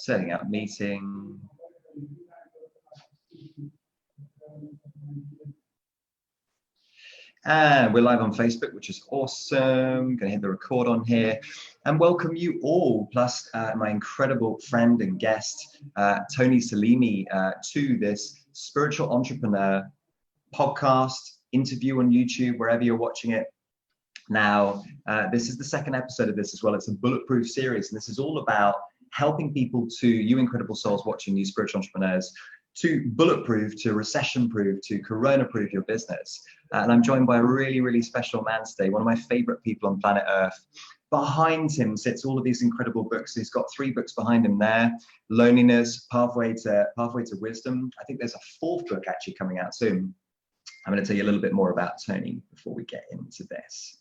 Setting up meeting. And we're live on Facebook, which is awesome. Going to hit the record on here and welcome you all, plus my incredible friend and guest, Jeton Selimi, to this spiritual entrepreneur podcast, interview on YouTube, wherever you're watching it. Now, this is the second episode of this as well. It's a Bulletproof series, and this is all about helping people to, you incredible souls watching, you spiritual entrepreneurs, to bulletproof, to recession-proof, to corona-proof your business. And I'm joined by a really, really special man today, one of my favorite people on planet Earth. Behind him sits all of these incredible books. He's got 3 books behind him there: Loneliness, Pathway to Wisdom. I think there's a 4th book actually coming out soon. I'm going to tell you a little bit more about Tony before we get into this.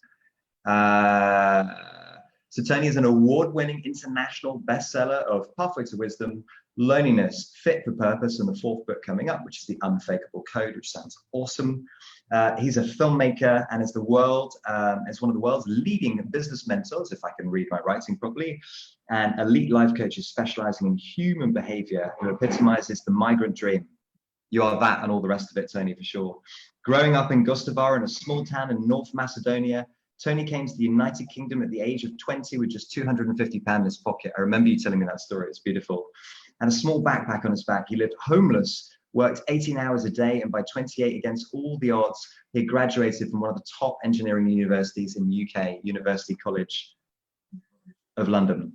So Tony is an award-winning international bestseller of Pathway to Wisdom, Loneliness, Fit for Purpose, and the 4th book coming up, which is The Unfakeable Code, which sounds awesome. He's a filmmaker and is one of the world's leading business mentors, if I can read my writing properly, and elite life coaches specializing in human behavior, who epitomizes the migrant dream. You are that and all the rest of it, Tony, for sure. Growing up in Gustavara, in a small town in North Macedonia, Tony came to the United Kingdom at the age of 20 with just £250 in his pocket. I remember you telling me that story. It's beautiful. And a small backpack on his back. He lived homeless, worked 18 hours a day, and by 28, against all the odds, he graduated from one of the top engineering universities in the UK, University College of London.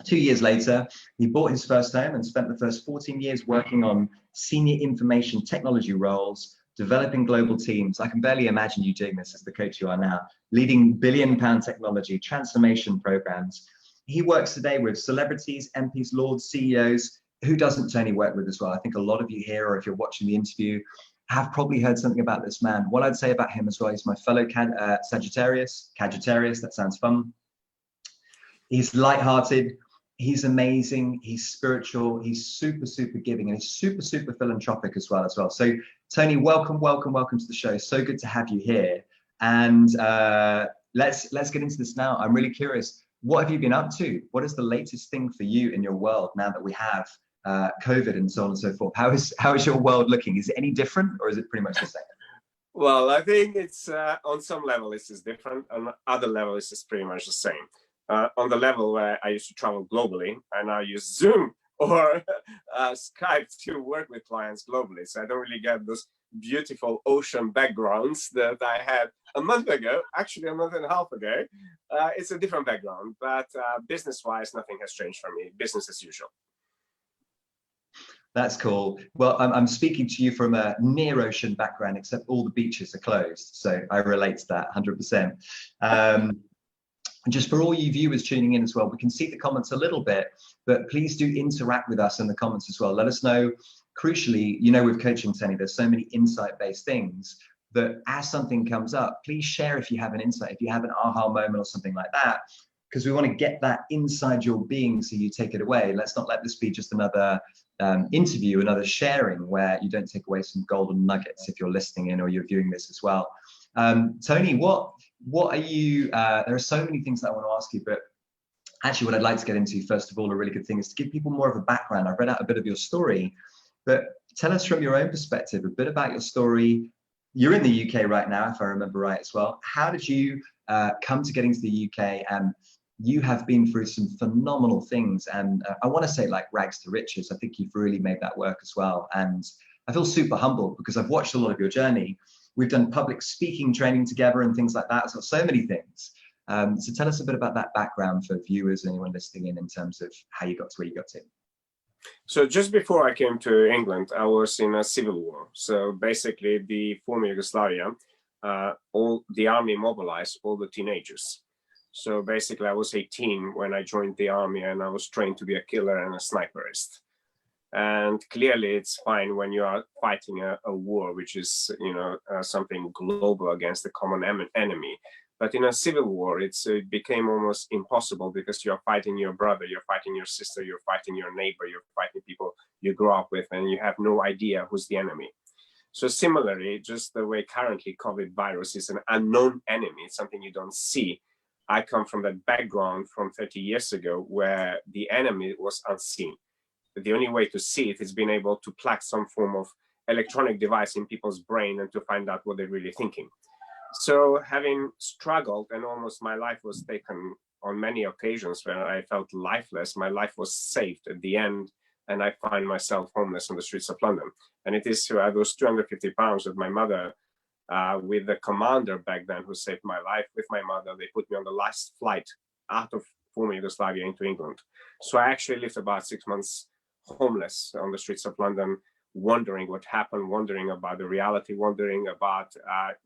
2 years later, he bought his first home and spent the first 14 years working on senior information technology roles, developing global teams. I can barely imagine you doing this as the coach you are now, leading billion-pound technology transformation programs. He works today with celebrities, MPs, lords, CEOs. Who doesn't Tony work with as well? I think a lot of you here, or if you're watching the interview, have probably heard something about this man. What I'd say about him as well, he's my fellow Sagittarius, that sounds fun. He's lighthearted, he's amazing, he's spiritual, he's super, super giving, and he's super, super philanthropic as well. So Tony, welcome to the show. So good to have you here. And let's get into this now. I'm really curious. What have you been up to? What is the latest thing for you in your world now that we have COVID and so on and so forth? How is your world looking? Is it any different, or is it pretty much the same? Well, I think it's on some level it's different. On other levels it's pretty much the same. On the level where I used to travel globally, I now use Zoom or Skype to work with clients globally. So I don't really get those beautiful ocean backgrounds that I had a month ago, actually a month and a half ago. It's a different background, but business-wise, nothing has changed for me. Business as usual. That's cool. Well, I'm speaking to you from a near ocean background, except all the beaches are closed. So I relate to that 100%. And just for all you viewers tuning in as well, we can see the comments a little bit, but please do interact with us in the comments as well. Let us know. Crucially, you know, with coaching, Tony, there's so many insight-based things that as something comes up, please share if you have an insight, if you have an aha moment or something like that, because we want to get that inside your being so you take it away. Let's not let this be just another interview, another sharing where you don't take away some golden nuggets if you're listening in or you're viewing this as well. Tony, what are you, there are so many things that I want to ask you, but actually what I'd like to get into first of all, a really good thing is to give people more of a background. I've read out a bit of your story, but tell us from your own perspective a bit about your story. You're in the UK right now, if I remember right as well. How did you come to getting to the UK? And you have been through some phenomenal things. And I want to say like rags to riches. I think you've really made that work as well. And I feel super humbled because I've watched a lot of your journey. We've done public speaking training together and things like that. So many things. So tell us a bit about that background for viewers and anyone listening in terms of how you got to where you got to. So just before I came to England, I was in a civil war. So basically the former Yugoslavia, all the army mobilized all the teenagers. So basically I was 18 when I joined the army, and I was trained to be a killer and a sniperist. And clearly it's fine when you are fighting a war, which is, you know, something global against the common enemy. But in a civil war, it became almost impossible because you're fighting your brother, you're fighting your sister, you're fighting your neighbor, you're fighting people you grew up with, and you have no idea who's the enemy. So similarly, just the way currently COVID virus is an unknown enemy, it's something you don't see. I come from that background from 30 years ago where the enemy was unseen. the only way to see it is being able to plug some form of electronic device in people's brain and to find out what they're really thinking. So having struggled, and almost my life was taken on many occasions where I felt lifeless, my life was saved at the end, and I find myself homeless on the streets of London. And it is I was 250 pounds with my mother, with the commander back then who saved my life. With my mother, they put me on the last flight out of former Yugoslavia into England. So I actually lived about 6 months homeless on the streets of London, wondering what happened, wondering about the reality, wondering about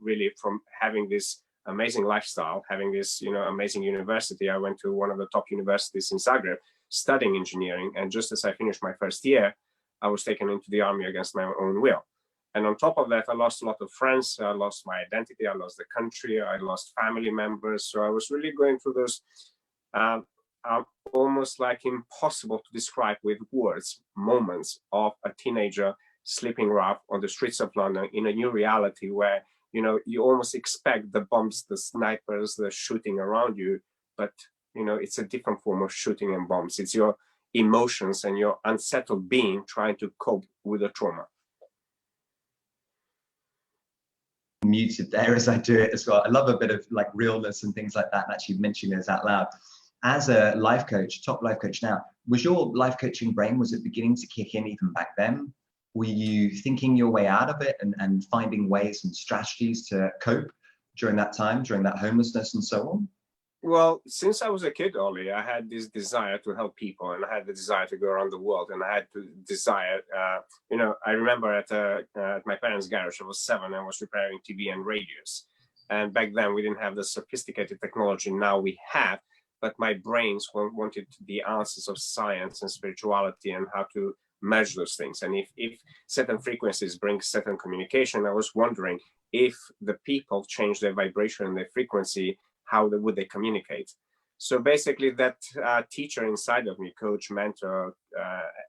really from having this amazing lifestyle, having this amazing university. I went to one of the top universities in Zagreb studying engineering, and just as I finished my first year, I was taken into the army against my own will. And on top of that, I lost a lot of friends, I lost my identity, I lost the country, I lost family members. So I was really going through those almost like impossible to describe with words moments of a teenager sleeping rough on the streets of London in a new reality where you almost expect the bombs, the snipers, the shooting around you, but it's a different form of shooting and bombs. It's your emotions and your unsettled being trying to cope with the trauma. Muted there as I do it as well. I love a bit of like realness and things like that, and actually mentioning those out loud. As a life coach, top life coach now, was your life coaching brain, was it beginning to kick in even back then? Were you thinking your way out of it and finding ways and strategies to cope during that time, during that homelessness and so on? Well, since I was a kid, Ollie, I had this desire to help people, and I had the desire to go around the world, and I had to desire, I remember at my parents' garage, I was 7, and I was repairing TV and radios. And back then we didn't have the sophisticated technology now we have, but my brains wanted the answers of science and spirituality and how to measure those things. And if certain frequencies bring certain communication, I was wondering if the people change their vibration and their frequency, how would they communicate? So basically that teacher inside of me, coach, mentor,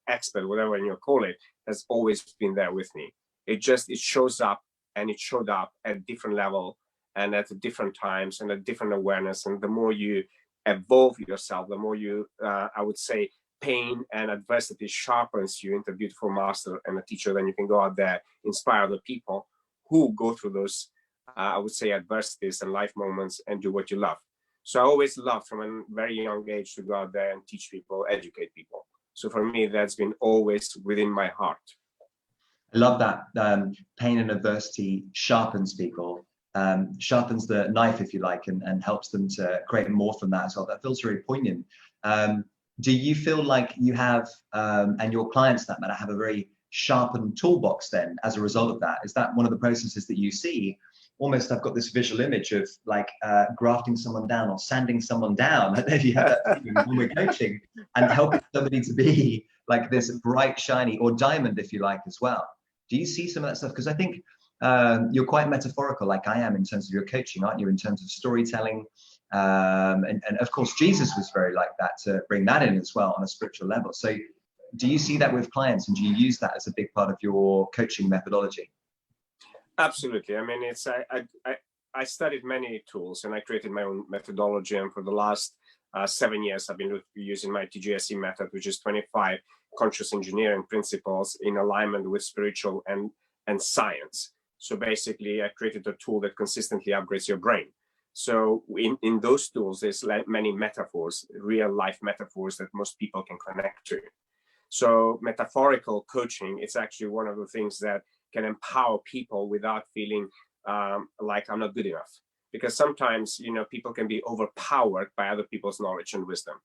expert, whatever you call it, has always been there with me. It shows up, and it showed up at different level and at different times and at different awareness. And the more you evolve yourself, the more you, I would say, pain and adversity sharpens you into a beautiful master and a teacher. Then you can go out there, inspire the people who go through those I would say adversities and life moments and do what you love. So I always loved from a very young age to go out there and teach people, educate people. So for me, that's been always within my heart. I love that. Pain and adversity sharpens people, sharpens the knife, if you like, and helps them to create more from that as well. That feels very poignant. Do you feel like you have, and your clients that matter, have a very sharpened toolbox then as a result of that? Is that one of the processes that you see? Almost, I've got this visual image of like grafting someone down or sanding someone down. I don't know if you have that feeling when we're coaching, and helping somebody to be like this bright, shiny, or diamond, if you like, as well. Do you see some of that stuff? Because I think you're quite metaphorical, like I am, in terms of your coaching, aren't you? In terms of storytelling, and of course, Jesus was very like that, to bring that in as well on a spiritual level. So, do you see that with clients, and do you use that as a big part of your coaching methodology? Absolutely. I mean, I studied many tools and I created my own methodology. And for the last 7 years, I've been using my TGSE method, which is 25 conscious engineering principles in alignment with spiritual and science. So basically, I created a tool that consistently upgrades your brain. So in those tools, there's many metaphors, real life metaphors that most people can connect to. So metaphorical coaching, it's actually one of the things that can empower people without feeling like I'm not good enough. Because sometimes, people can be overpowered by other people's knowledge and wisdom.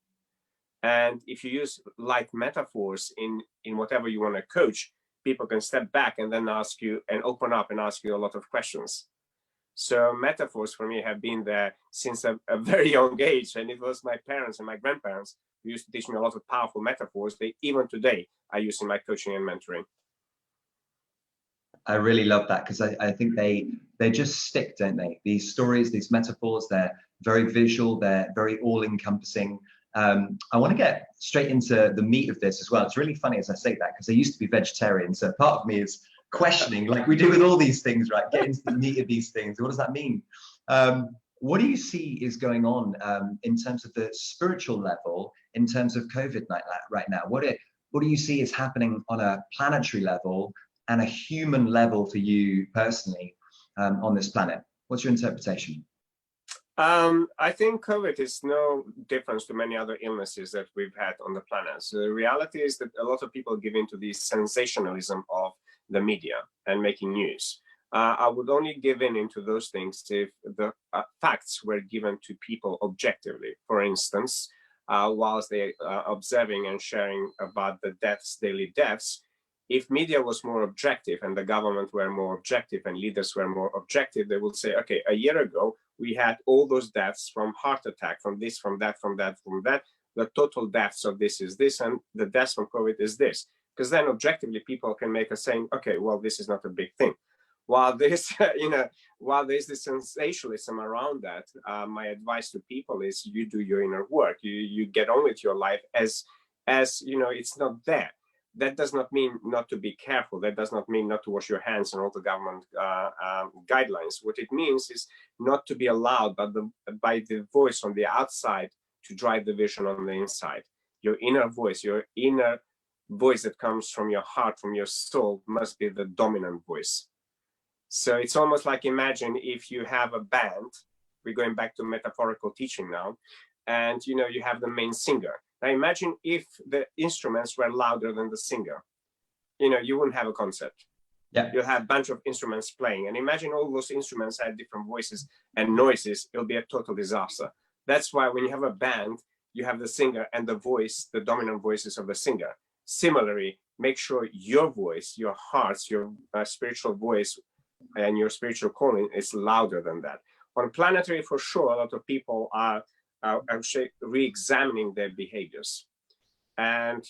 And if you use light metaphors in whatever you want to coach, people can step back and then ask you and open up and ask you a lot of questions. So metaphors for me have been there since a very young age. And it was my parents and my grandparents who used to teach me a lot of powerful metaphors that even today I use in my coaching and mentoring. I really love that, because I think they just stick, don't they? These stories, these metaphors, they're very visual, they're very all-encompassing. I want to get straight into the meat of this as well. It's really funny as I say that, because I used to be vegetarian, so part of me is questioning, like we do with all these things, right? Get into the meat of these things. What does that mean? What do you see is going on in terms of the spiritual level, in terms of COVID right now? what do you see is happening on a planetary level and a human level for you personally on this planet? What's your interpretation? I think COVID is no difference to many other illnesses that we've had on the planet. So the reality is that a lot of people give into the sensationalism of the media and making news. I would only give into those things if the facts were given to people objectively. For instance, whilst they are observing and sharing about the daily deaths, if media was more objective and the government were more objective and leaders were more objective, they would say, okay, a year ago, we had all those deaths from heart attack, from this, from that, from that, from that. The total deaths of this is this, and the deaths from COVID is this. Because then objectively, people can make a saying, okay, well, this is not a big thing. While this, while there's this sensationalism around that, my advice to people is you do your inner work. You get on with your life as it's not there. That does not mean not to be careful. That does not mean not to wash your hands and all the government guidelines. What it means is not to be allowed by the voice on the outside to drive the vision on the inside. Your inner voice that comes from your heart, from your soul, must be the dominant voice. So it's almost like, imagine if you have a band, we're going back to metaphorical teaching now, and you have the main singer. Now imagine if the instruments were louder than the singer. You wouldn't have a concert. Yeah. You'll have a bunch of instruments playing. And imagine all those instruments had different voices and noises. It'll be a total disaster. That's why when you have a band, you have the singer and the voice, the dominant voices of the singer. Similarly, make sure your voice, your heart's, your spiritual voice and your spiritual calling is louder than that. On planetary, for sure, a lot of people are re-examining their behaviors. And,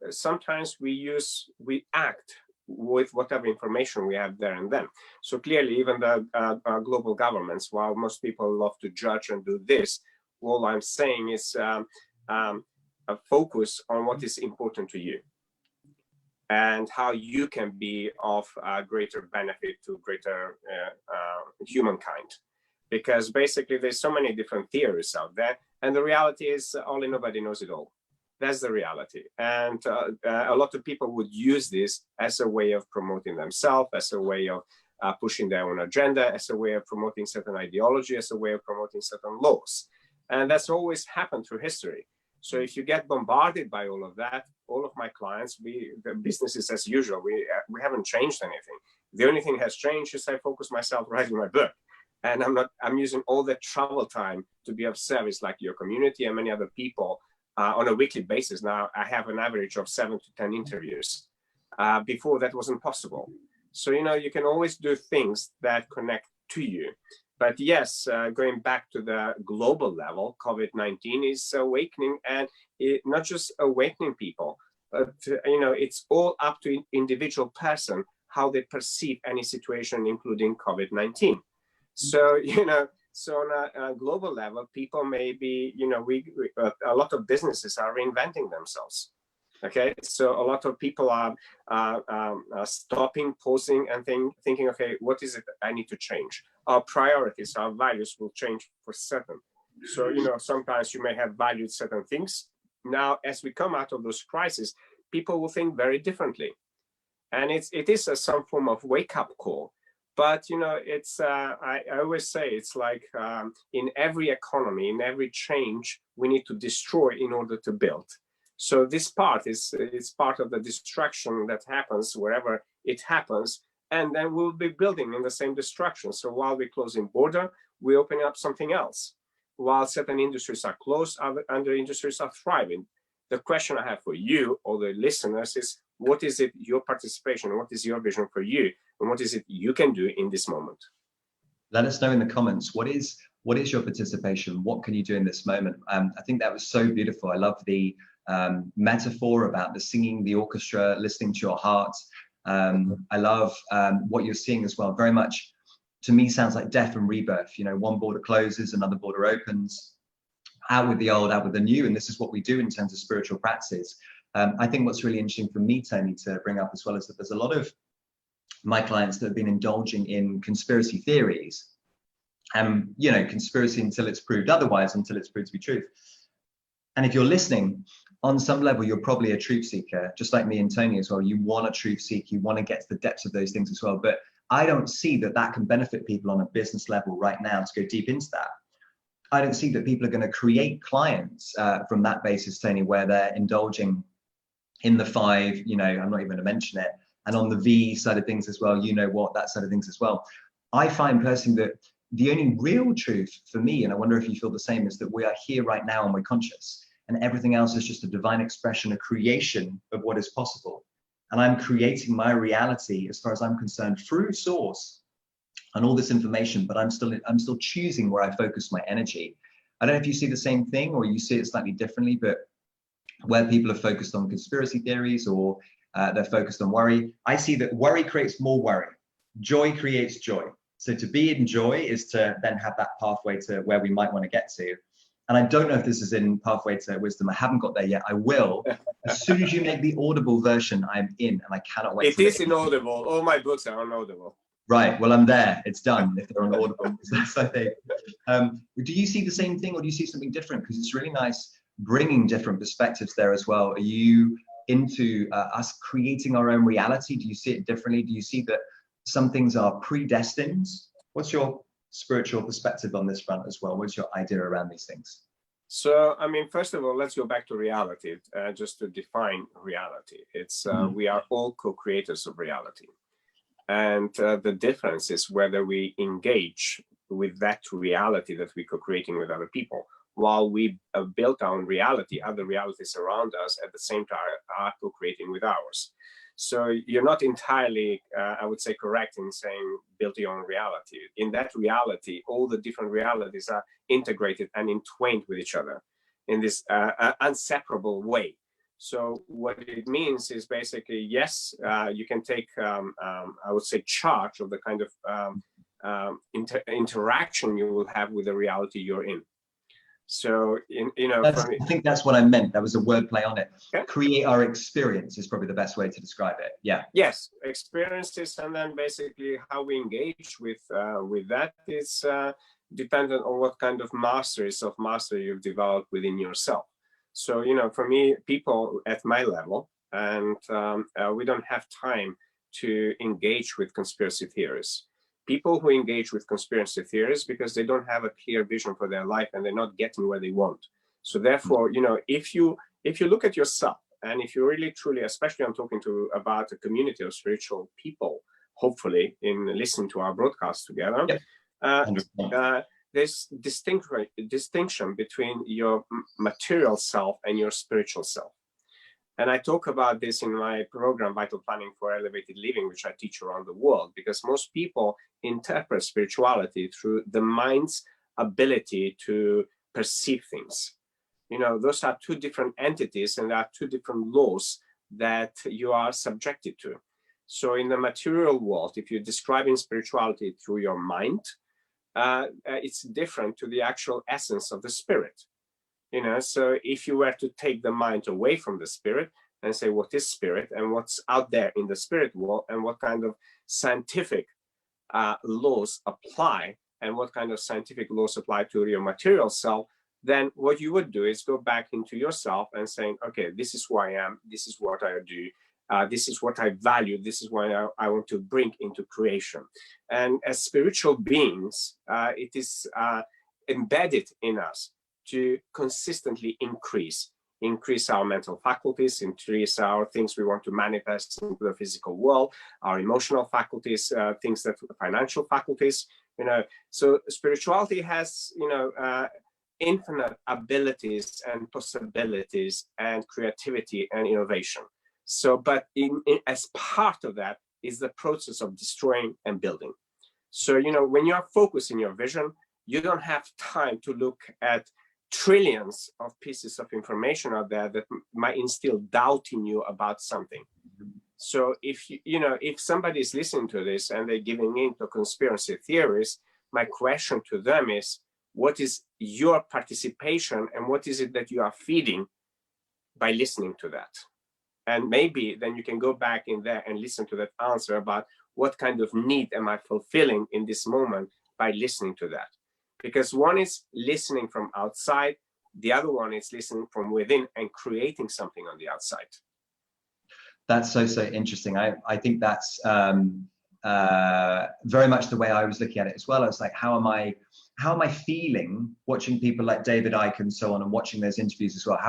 sometimes we act with whatever information we have there and then. So clearly, even the global governments, while most people love to judge and do this, all I'm saying is a focus on what is important to you and how you can be of greater benefit to greater humankind. Because basically there's so many different theories out there, and the reality is only nobody knows it all. That's the reality. And a lot of people would use this as a way of promoting themselves, as a way of pushing their own agenda, as a way of promoting certain ideology, as a way of promoting certain laws. And that's always happened through history. So if you get bombarded by all of that, all of my clients, the business is as usual. We haven't changed anything. The only thing has changed is I focus myself writing my book. And I'm using all that travel time to be of service, like your community and many other people on a weekly basis. Now I have an average of 7 to 10 interviews. Before that wasn't possible. So, you can always do things that connect to you. But yes, going back to the global level, COVID-19 is awakening, and not just awakening people, but, it's all up to individual person, how they perceive any situation, including COVID-19. So, so on a global level, people may be, a lot of businesses are reinventing themselves. Okay, so a lot of people are stopping, pausing, and thinking, okay, what is it I need to change? Our priorities, our values will change for certain. So, sometimes you may have valued certain things. Now, as we come out of those crises, people will think very differently. And it is some form of wake-up call. But, it's, I always say, it's like in every economy, in every change, we need to destroy in order to build. So this part is part of the destruction that happens wherever it happens. And then we'll be building in the same destruction. So while we're closing border, we're opening up something else. While certain industries are closed, other industries are thriving. The question I have for you, or the listeners, is what is it, your participation, what is your vision for you, and what is it you can do in this moment? Let us know in the comments, what is your participation? What can you do in this moment? I think that was so beautiful. I love the metaphor about the singing, the orchestra, listening to your heart. I love what you're seeing as well. Very much, to me, sounds like death and rebirth. One border closes, another border opens. Out with the old, out with the new, and this is what we do in terms of spiritual practice. I think what's really interesting for me, Tony, to bring up as well is that there's a lot of my clients that have been indulging in conspiracy theories, and conspiracy until it's proved otherwise, until it's proved to be truth. And if you're listening, on some level, you're probably a truth seeker, just like me and Tony as well. You want to truth seek, you want to get to the depths of those things as well. But I don't see that that can benefit people on a business level right now to go deep into that. I don't see that people are going to create clients from that basis, Tony, where they're indulging in the 5, you know, I'm not even going to mention it. And on the V side of things as well, you know what, that side of things as well. I find personally that the only real truth for me, and I wonder if you feel the same, is that we are here right now and we're conscious. And everything else is just a divine expression, a creation of what is possible. And I'm creating my reality, as far as I'm concerned, through source and all this information, but I'm still choosing where I focus my energy. I don't know if you see the same thing or you see it slightly differently, but where people are focused on conspiracy theories or they're focused on worry, I see that worry creates more worry. Joy creates joy. So to be in joy is to then have that pathway to where we might want to get to. And I don't know if this is in Pathway to Wisdom. I haven't got there yet. I will. As soon as you make the Audible version, I'm in, and I cannot wait. It is in Audible. All my books are on Audible. Right. Well, I'm there. It's done if they're on Audible. That's I think. Do you see the same thing, or do you see something different? Because it's really nice bringing different perspectives there as well. Are you into us creating our own reality? Do you see it differently? Do you see that some things are predestined? What's your spiritual perspective on this front as well? What's your idea around these things? So, I mean, first of all, let's go back to reality, just to define reality. It's we are all co-creators of reality. And the difference is whether we engage with that reality that we're co-creating with other people. While we build our own reality, other realities around us at the same time are co-creating with ours. So you're not entirely, I would say, correct in saying build your own reality. In that reality, all the different realities are integrated and entwined with each other in this inseparable way. So what it means is basically, yes, you can take, I would say, charge of the kind of interaction you will have with the reality you're in. So, I think that's what I meant. That was a wordplay on it. Okay. Create our experience is probably the best way to describe it. Yeah. Yes, experiences, and then basically how we engage with that is dependent on what kind of self-mastery you've developed within yourself. So, for me, people at my level, and we don't have time to engage with conspiracy theories. People who engage with conspiracy theories because they don't have a clear vision for their life and they're not getting where they want. So therefore, if you look at yourself, and if you really truly, especially I'm talking about a community of spiritual people, hopefully in listening to our broadcast together, there's distinction between your material self and your spiritual self. And I talk about this in my program, Vital Planning for Elevated Living, which I teach around the world, because most people interpret spirituality through the mind's ability to perceive things. Those are two different entities, and there are two different laws that you are subjected to. So in the material world, if you're describing spirituality through your mind, it's different to the actual essence of the spirit. So if you were to take the mind away from the spirit and say, what is spirit and what's out there in the spirit world, and what kind of scientific laws apply, and what kind of scientific laws apply to your material self, then what you would do is go back into yourself and saying, okay, this is who I am, this is what I do, this is what I value, this is what I want to bring into creation. And as spiritual beings, it is embedded in us to consistently increase our mental faculties, increase our things we want to manifest into the physical world, our emotional faculties, things that financial faculties, So spirituality has, infinite abilities and possibilities and creativity and innovation. So, but as part of that is the process of destroying and building. So, when you are focused in your vision, you don't have time to look at trillions of pieces of information out there that might instill doubt in you about something. So if if somebody is listening to this and they're giving in to conspiracy theories, my question to them is, what is your participation and what is it that you are feeding by listening to that? And maybe then you can go back in there and listen to that answer about what kind of need am I fulfilling in this moment by listening to that. Because one is listening from outside, The other one is listening from within and creating something on the outside. That's so interesting. I think that's very much the way I was looking at it as well. I was like, how am I feeling watching people like David Icke and so on, and watching those interviews as well?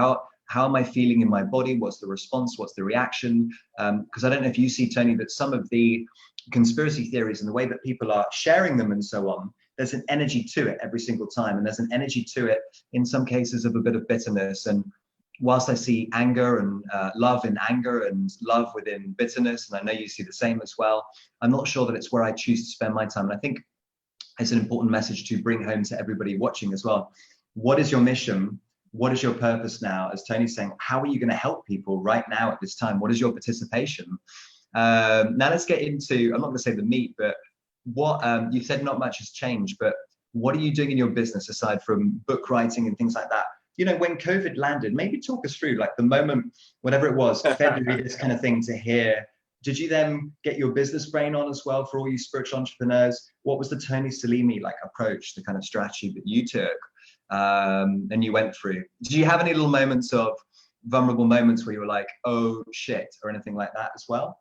How am I feeling in my body? What's the response? What's the reaction? Because I don't know if you see, Tony, that some of the conspiracy theories and the way that people are sharing them and so on, there's an energy to it every single time. And there's an energy to it in some cases of a bit of bitterness. And whilst I see anger and love in anger and love within bitterness, and I know you see the same as well, I'm not sure that it's where I choose to spend my time. And I think it's an important message to bring home to everybody watching as well. What is your mission? What is your purpose now? As Tony's saying, how are you going to help people right now at this time? What is your participation? Now let's get into, I'm not going to say the meat, but what you said not much has changed, but what are you doing in your business aside from book writing and things like that? You know, when COVID landed, maybe talk us through like the moment, whatever it was, February, this kind of thing to hear. Did you then get your business brain on as well for all you spiritual entrepreneurs? What was the Tony Selimi like approach, the kind of strategy that you took and you went through? Did you have any little moments of vulnerable moments where you were like, oh shit, or anything like that as well?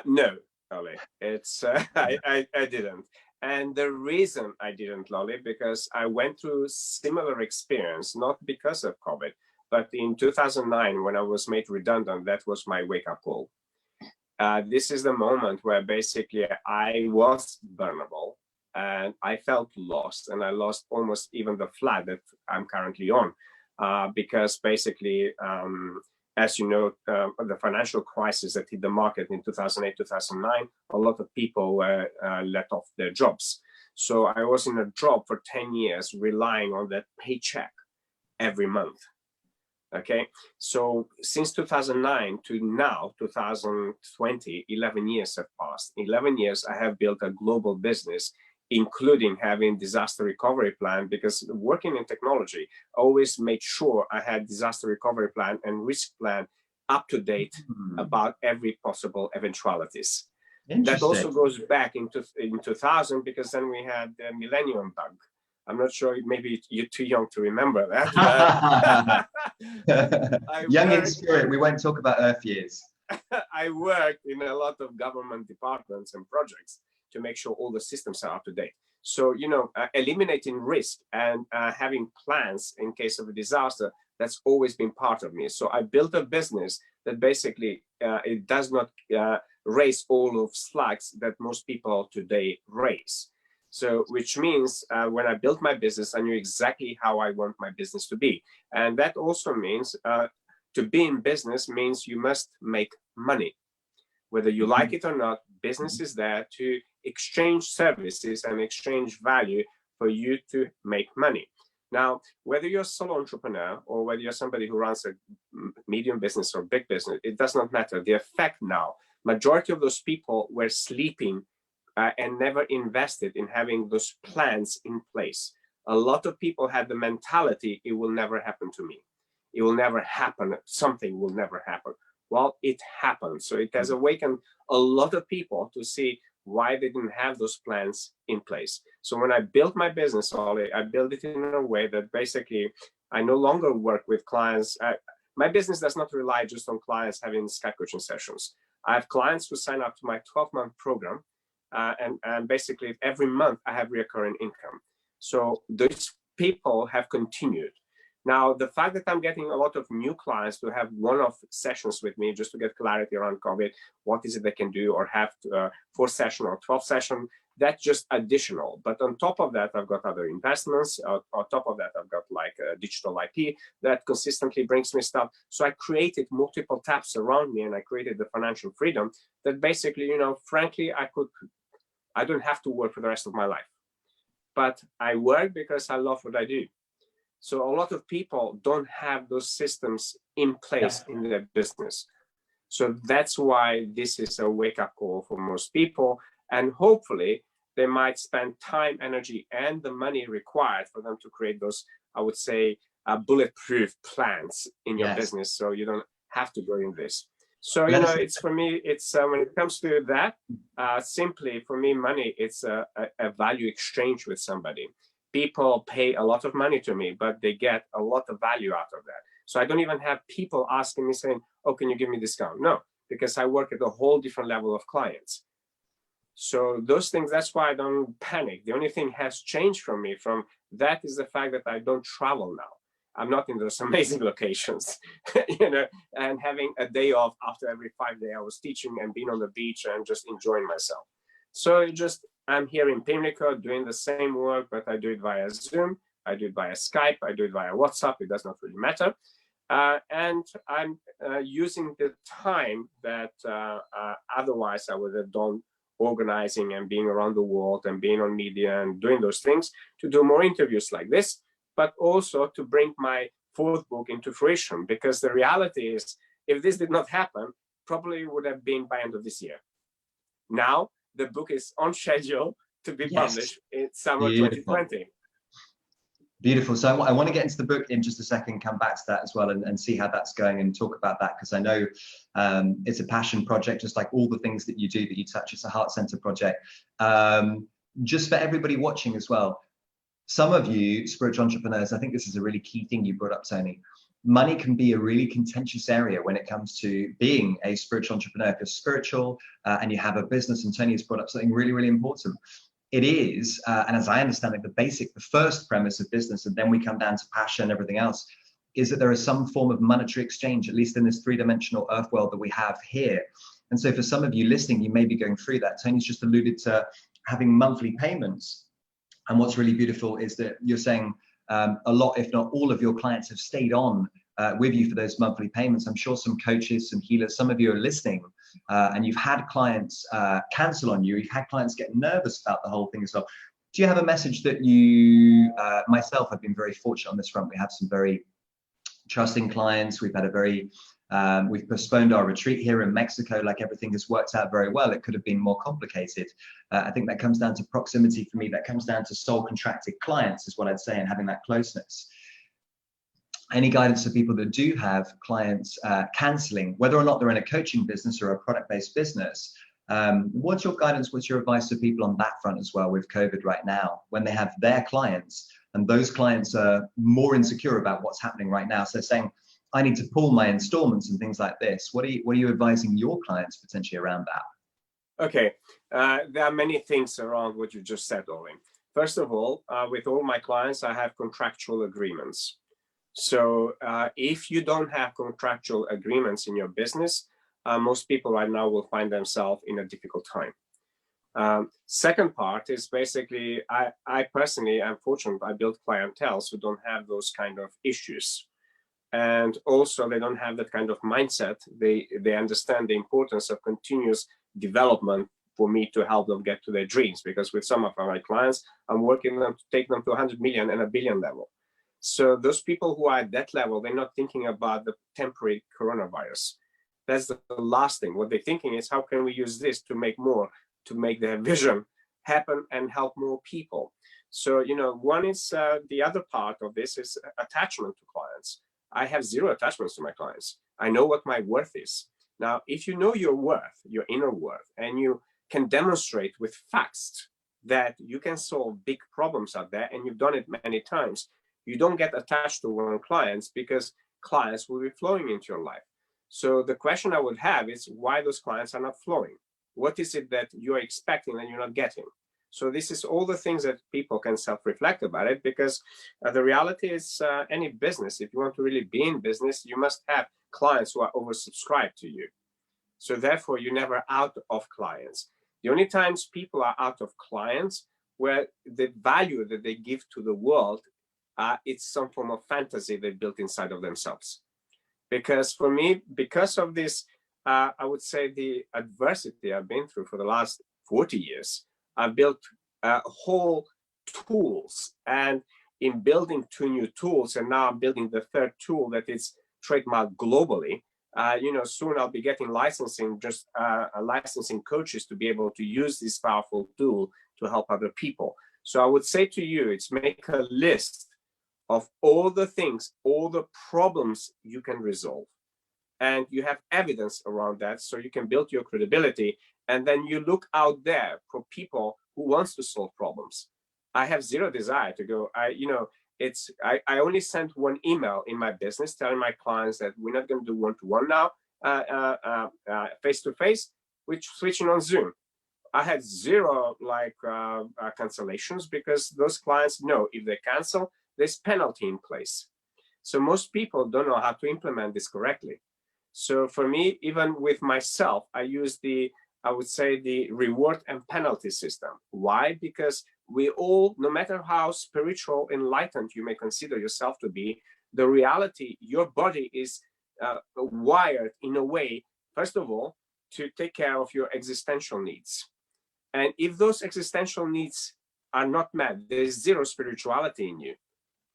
No, Ollie, it's I didn't. And the reason I didn't, Lolly, because I went through similar experience, not because of COVID, but in 2009, when I was made redundant, that was my wake-up call. This is the moment where basically I was vulnerable and I felt lost, and I lost almost even the flat that I'm currently on, because basically, as you know, the financial crisis that hit the market in 2008, 2009, a lot of people were let off their jobs. So I was in a job for 10 years, relying on that paycheck every month. Okay, so since 2009 to now, 2020, 11 years have passed. 11 years, I have built a global business, including having disaster recovery plan, because working in technology, I always made sure I had disaster recovery plan and risk plan up to date about every possible eventualities. That also goes back in 2000, because then we had the millennium bug. I'm not sure, maybe you're too young to remember that. Young in spirit, we won't talk about Earth years. I worked in a lot of government departments and projects to make sure all the systems are up to date. So, you know, eliminating risk and having plans in case of a disaster, that's always been part of me. So I built a business that basically, it does not raise all of slugs that most people today raise. So, which means when I built my business, I knew exactly how I want my business to be. And that also means to be in business means you must make money. Whether you like it or not, business is there to exchange services and exchange value for you to make money. Now, whether you're a solo entrepreneur or whether you're somebody who runs a medium business or big business, it does not matter. The effect now, majority of those people were sleeping and never invested in having those plans in place. A lot of people had the mentality, it will never happen to me. It will never happen. Something will never happen. Well, it happened. So it has awakened a lot of people to see why they didn't have those plans in place. So when I built my business, Ollie, I built it in a way that basically I no longer work with clients. My business does not rely just on clients having Skype coaching sessions. I have clients who sign up to my 12-month program. And basically every month I have recurring income. So those people have continued. Now, the fact that I'm getting a lot of new clients to have one-off sessions with me just to get clarity around COVID, what is it they can do, or have 4 session or 12 session, that's just additional. But on top of that, I've got other investments. On top of that, I've got like digital IP that consistently brings me stuff. So I created multiple taps around me, and I created the financial freedom that basically, you know, frankly, I don't have to work for the rest of my life. But I work because I love what I do. So a lot of people don't have those systems in place in their business. So that's why this is a wake-up call for most people. And hopefully they might spend time, energy, and the money required for them to create those, I would say, bulletproof plans in your business. So you don't have to go in this. So, you know, it's for me, it's when it comes to that, simply for me, money, it's a value exchange with somebody. people pay a lot of money to me, but they get a lot of value out of that. So I don't even have people asking me saying, oh, can you give me a discount? No, because I work at a whole different level of clients. So those things, that's why I don't panic. The only thing has changed from me from that is the fact that I don't travel now. I'm not in those amazing locations, and having a day off after every 5 days I was teaching and being on the beach and just enjoying myself. So I'm here in Pimlico doing the same work, but I do it via Zoom, I do it via Skype, I do it via WhatsApp, it does not really matter. And I'm using the time that otherwise I would have done organizing and being around the world and being on media and doing those things to do more interviews like this, but also to bring my fourth book into fruition. Because the reality is, if this did not happen, probably would have been by end of this year. Now, the book is on schedule to be published in summer 2020. Beautiful. So I want to get into the book in just a second, come back to that as well, and see how that's going and talk about that, because I know it's a passion project, just like all the things that you do that you touch. It's a heart center project. Just for everybody watching as well, some of you spiritual entrepreneurs, I think this is a really key thing you brought up, Tony. Money can be a really contentious area when it comes to being a spiritual entrepreneur. If you're spiritual and you have a business, and Tony has brought up something really, really important. It is, and as I understand it, the first premise of business, and then we come down to passion and everything else, is that there is some form of monetary exchange, at least in this three-dimensional earth world that we have here. And so for some of you listening, you may be going through that. Tony's just alluded to having monthly payments. And what's really beautiful is that you're saying a lot, if not all of your clients have stayed on with you for those monthly payments. I'm sure some coaches, some healers, some of you are listening and you've had clients cancel on you. You've had clients get nervous about the whole thing as well. Do you have a message that you, myself, I've been very fortunate on this front. We have some very trusting clients. We've had a very, we've postponed our retreat here in Mexico. Like, everything has worked out very well. It could have been more complicated. I think that comes down to proximity for me. That comes down to soul contracted clients is what I'd say, and having that closeness. Any guidance for people that do have clients canceling, whether or not they're in a coaching business or a product-based business? What's your guidance? What's your advice to people on that front as well with COVID right now, when they have their clients and those clients are more insecure about what's happening right now? So saying, I need to pull my installments and things like this. What are you advising your clients potentially around that? Okay, there are many things around what you just said, Owen. First of all, with all my clients, I have contractual agreements. So if you don't have contractual agreements in your business, most people right now will find themselves in a difficult time. Second part is basically, I personally am fortunate. I build clientele who don't have those kind of issues. And also they don't have that kind of mindset. They understand the importance of continuous development for me to help them get to their dreams. Because with some of my clients, I'm working them to take them to 100 million and a billion level. So those people who are at that level, they're not thinking about the temporary coronavirus. That's the last thing. What they're thinking is, how can we use this to make more, to make their vision happen and help more people? So, one is the other part of this is attachment to clients. I have zero attachments to my clients. I know what my worth is. Now, if you know your worth, your inner worth, and you can demonstrate with facts that you can solve big problems out there, and you've done it many times, you don't get attached to one client, because clients will be flowing into your life. So the question I would have is, why those clients are not flowing? What is it that you're expecting and you're not getting? So this is all the things that people can self-reflect about it, because the reality is any business, if you want to really be in business, you must have clients who are oversubscribed to you. So therefore, you're never out of clients. The only times people are out of clients where the value that they give to the world, it's some form of fantasy they built inside of themselves. Because for me, because of this, I would say the adversity I've been through for the last 40 years, I've built whole tools. And in building 2 new tools, and now I'm building the 3rd tool that is trademarked globally, soon I'll be getting licensing, licensing coaches to be able to use this powerful tool to help other people. So I would say to you, it's make a list of all the things, all the problems you can resolve. And you have evidence around that, so you can build your credibility. And then you look out there for people who wants to solve problems. I have zero desire to go. I only sent one email in my business telling my clients that we're not going to do one-to-one now, face-to-face, we're switching on Zoom. I had zero cancellations, because those clients know if they cancel, there's penalty in place. So most people don't know how to implement this correctly. So for me, even with myself, I use I would say the reward and penalty system. Why? Because we all, no matter how spiritual, enlightened you may consider yourself to be, the reality, your body is wired in a way, first of all, to take care of your existential needs. And if those existential needs are not met, there is zero spirituality in you,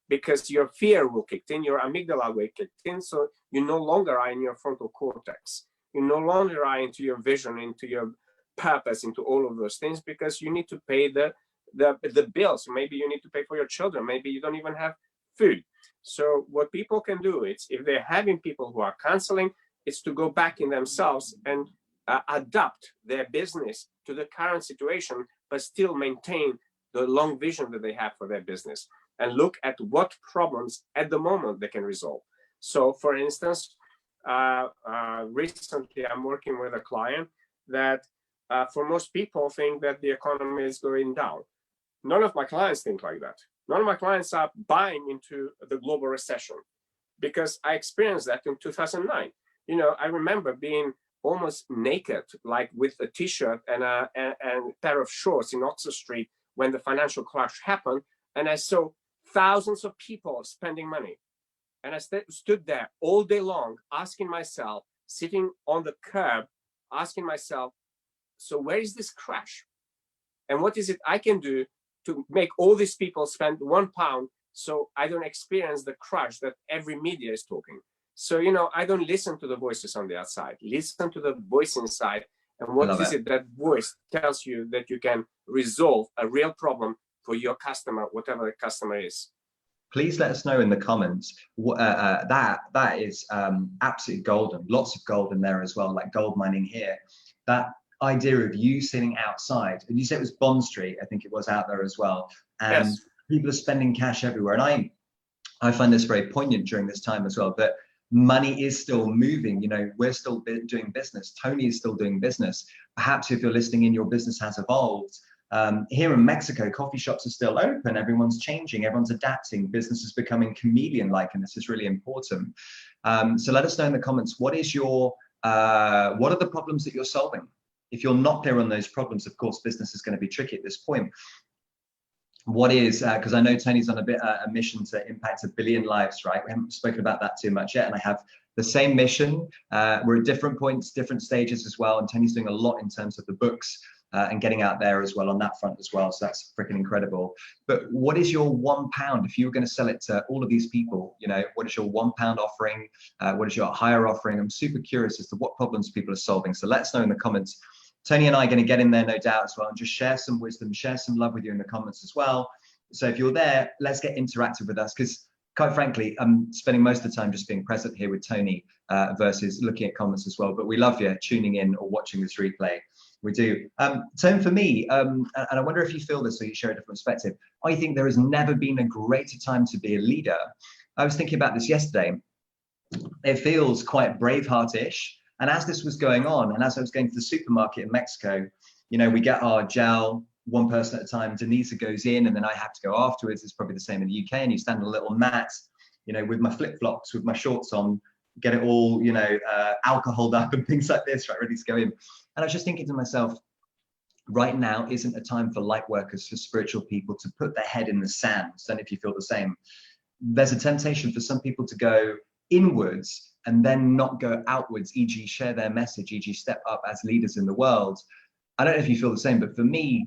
because your fear will kick in, your amygdala will kick in, so you no longer are in your frontal cortex. You no longer are into your vision, into your purpose, into all of those things, because you need to pay the bills. Maybe you need to pay for your children. Maybe you don't even have food. So what people can do is, if they're having people who are counseling, it's to go back in themselves and adapt their business to the current situation, but still maintain the long vision that they have for their business, and look at what problems at the moment they can resolve. So for instance, recently I'm working with a client that for most people think that the economy is going down. None of my clients think like that. None of my clients are buying into the global recession, because I experienced that in 2009. I remember being almost naked, like with a t-shirt and a pair of shorts in Oxford Street when the financial crash happened, and I saw thousands of people spending money. And I stood there all day long, asking myself, sitting on the curb, asking myself, so where is this crash? And what is it I can do to make all these people spend £1 so I don't experience the crash that every media is talking? So, I don't listen to the voices on the outside, listen to the voice inside. And what is it that voice tells you that you can resolve a real problem for your customer, whatever the customer is? Please let us know in the comments. That is absolutely golden. Lots of gold in there as well, like gold mining here. That idea of you sitting outside, and you said it was Bond Street, I think it was out there as well. And yes, people are spending cash everywhere. And I find this very poignant during this time as well, that money is still moving. We're still doing business. Tony is still doing business. Perhaps if you're listening in, your business has evolved. Here in Mexico, coffee shops are still open. Everyone's changing. Everyone's adapting. Business is becoming chameleon-like, and this is really important. So let us know in the comments, what are the problems that you're solving? If you're not clear on those problems, of course, business is going to be tricky at this point. What is, because I know Tony's on a mission to impact 1 billion lives, right? We haven't spoken about that too much yet, and I have the same mission. We're at different points, different stages as well, and Tony's doing a lot in terms of the books and getting out there as well on that front as well. So that's freaking incredible. But what is your £1 if you were going to sell it to all of these people? What is your £1 offering? What is your higher offering? I'm super curious as to what problems people are solving. So let us know in the comments. Tony and I are going to get in there, no doubt, as well, and just share some wisdom, share some love with you in the comments as well. So if you're there, let's get interactive with us, because quite frankly, I'm spending most of the time just being present here with Tony versus looking at comments as well. But we love you tuning in or watching this replay. We do. Tone, for me, and I wonder if you feel this or you share a different perspective, I think there has never been a greater time to be a leader. I was thinking about this yesterday. It feels quite Braveheart-ish. And as this was going on, and as I was going to the supermarket in Mexico, we get our gel, one person at a time. Denisa goes in, and then I have to go afterwards. It's probably the same in the UK. And you stand on a little mat, with my flip-flops, with my shorts on, get it all, alcoholed up and things like this, right, ready to go in. And I was just thinking to myself, right now isn't a time for light workers, for spiritual people to put their head in the sand. So if you feel the same, there's a temptation for some people to go inwards and then not go outwards, e.g. share their message, e.g. step up as leaders in the world. I don't know if you feel the same, but for me,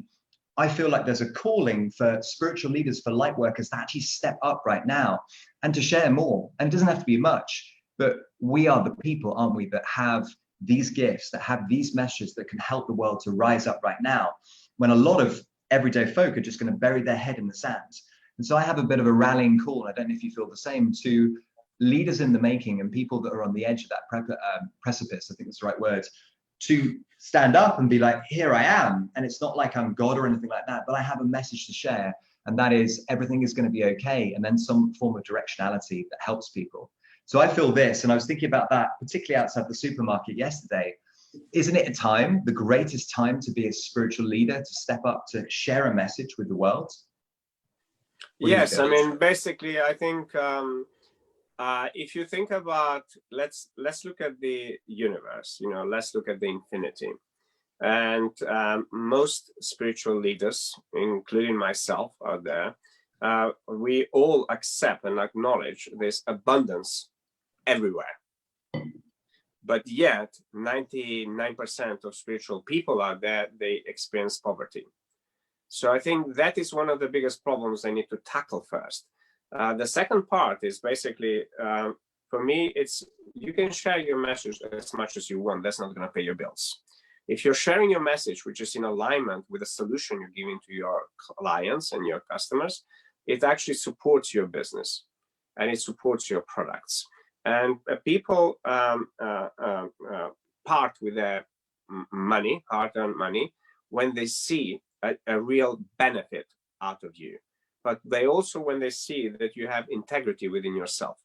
I feel like there's a calling for spiritual leaders, for light workers to actually step up right now and to share more. And it doesn't have to be much, but we are the people, aren't we, that have these gifts, that have these messages that can help the world to rise up right now, when a lot of everyday folk are just going to bury their head in the sand. And so I have a bit of a rallying call, I don't know if you feel the same, to leaders in the making and people that are on the edge of that precipice, I think that's the right word, to stand up and be like, here I am. And it's not like I'm God or anything like that, but I have a message to share. and that is everything is going to be okay, and then some form of directionality that helps people. So I feel this, and I was thinking about that, particularly outside the supermarket yesterday. Isn't it a time, the greatest time, to be a spiritual leader, to step up, to share a message with the world? Yes, I mean, basically, I think if you think about, let's look at the universe, you know, let's look at the infinity. And most spiritual leaders, including myself out there, we all accept and acknowledge this abundance everywhere. But yet 99% of spiritual people out there, they experience poverty. So I think that is one of the biggest problems they need to tackle first. The second part is basically, for me, it's you can share your message as much as you want. That's not going to pay your bills. If you're sharing your message, which is in alignment with the solution you're giving to your clients and your customers, it actually supports your business and it supports your products. And people part with their money, hard-earned money, when they see a real benefit out of you. But they also, when they see that you have integrity within yourself.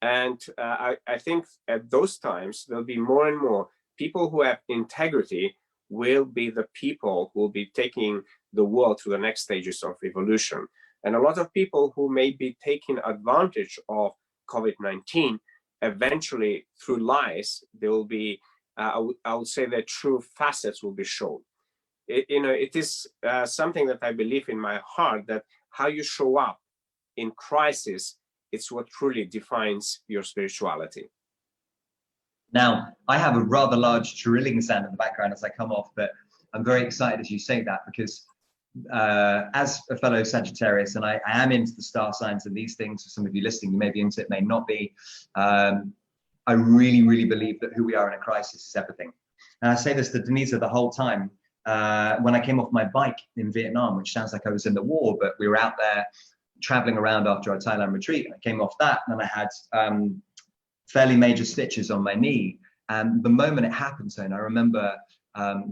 And I think at those times, there'll be more and more people who have integrity will be the people who will be taking the world to the next stages of evolution. And a lot of people who may be taking advantage of COVID-19, eventually through lies, there will be, I would say their true facets will be shown. It is something that I believe in my heart, that how you show up in crisis, it's what truly defines your spirituality. Now, I have a rather large drilling sound in the background as I come off, but I'm very excited as you say that, because as a fellow Sagittarius, and I am into the star signs and these things, for some of you listening, you may be into it, may not be. I really, really believe that who we are in a crisis is everything. And I say this to Denisa the whole time. When I came off my bike in Vietnam, which sounds like I was in the war, but we were out there traveling around after our Thailand retreat. I came off that, and I had fairly major stitches on my knee. And the moment it happened, Tone, I remember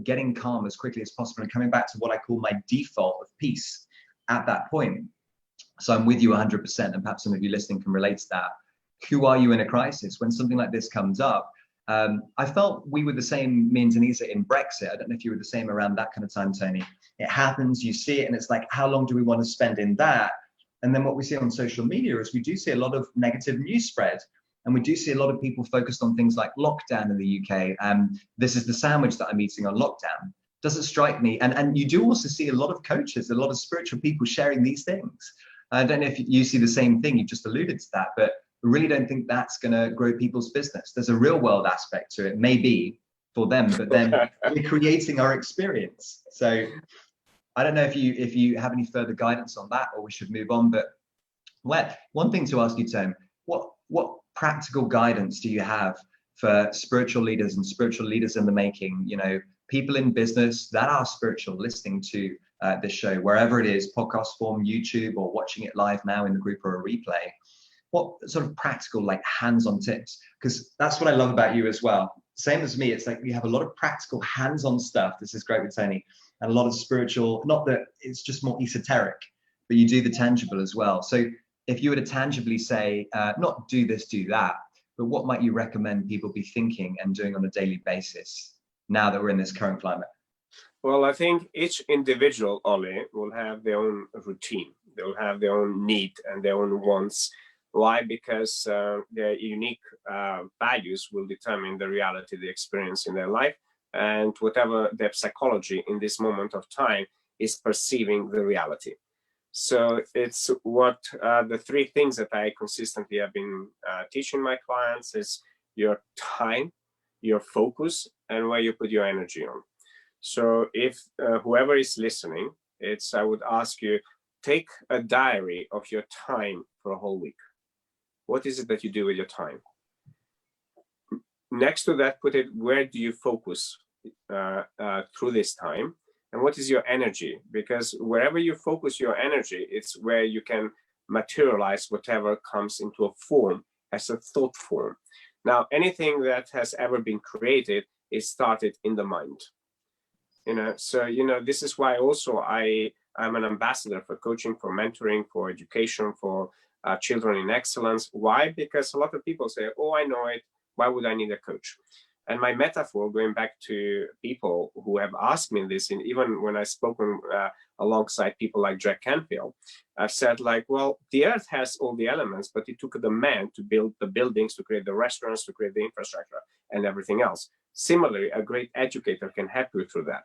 getting calm as quickly as possible and coming back to what I call my default of peace at that point. So I'm with you 100%, and perhaps some of you listening can relate to that. Who are you in a crisis? When something like this comes up, I felt we were the same, me and Denisa, in Brexit. I don't know if you were the same around that kind of time, Tony. It happens, you see it, and it's like, how long do we want to spend in that? And then what we see on social media is we do see a lot of negative news spread. And we do see a lot of people focused on things like lockdown in the UK. This is the sandwich that I'm eating on lockdown. Doesn't strike me. And you do also see a lot of coaches, a lot of spiritual people sharing these things. I don't know if you see the same thing, you've just alluded to that, but I really don't think that's going to grow people's business. There's a real world aspect to it, maybe for them, but then we're creating our experience. So I don't know if you have any further guidance on that, or we should move on. But one thing to ask you, Tom, what practical guidance do you have for spiritual leaders and spiritual leaders in the making, you know, people in business that are spiritual, listening to this show, wherever it is, podcast form, YouTube, or watching it live now in the group or a replay? What sort of practical, like hands-on tips? Because that's what I love about you as well. Same as me, it's like you have a lot of practical hands-on stuff. This is great with Tony. And a lot of spiritual, not that it's just more esoteric, but you do the tangible as well. So if you were to tangibly say, not do this, do that, but what might you recommend people be thinking and doing on a daily basis now that we're in this current climate? Well, I think each individual, Ollie, will have their own routine. They'll have their own need and their own wants. Why? Because their unique values will determine the reality they experience in their life, and whatever their psychology in this moment of time is perceiving the reality. So it's what the three things that I consistently have been teaching my clients is your time, your focus, and where you put your energy on. So if whoever is listening, I would ask you, take a diary of your time for a whole week. What is it that you do with your time? Next to that, put it, where do you focus through this time? And what is your energy? Because wherever you focus your energy, it's where you can materialize whatever comes into a form as a thought form. Now, anything that has ever been created is started in the mind. You know, so, you know, this is why also I I'm an ambassador for coaching, for mentoring, for education, for children in excellence. Why? Because a lot of people say, oh, I know it. Why would I need a coach? And my metaphor, going back to people who have asked me this, and even when I've spoken alongside people like Jack Canfield, I've said like, well, the earth has all the elements, but it took the man to build the buildings, to create the restaurants, to create the infrastructure and everything else. Similarly, a great educator can help you through that,